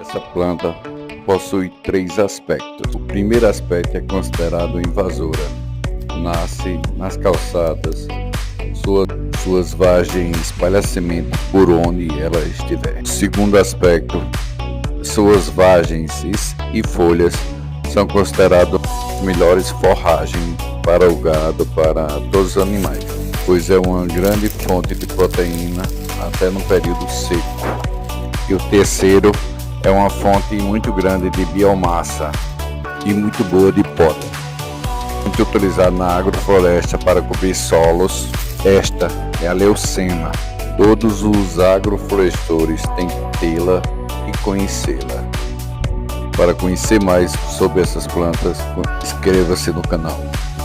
Essa planta possui três aspectos. O primeiro aspecto é considerado invasora. Nasce nas calçadas, suas vagens espalham semente por onde ela estiver. O segundo aspecto, suas vagens e folhas são consideradas melhores forragens para o gado, para todos os animais, pois é uma grande fonte de proteína até no período seco. E o terceiro é uma fonte muito grande de biomassa e muito boa de poda. Muito utilizada na agrofloresta para cobrir solos. Esta é a leucena. Todos os agroflorestores têm que tê-la e conhecê-la. Para conhecer mais sobre essas plantas, inscreva-se no canal.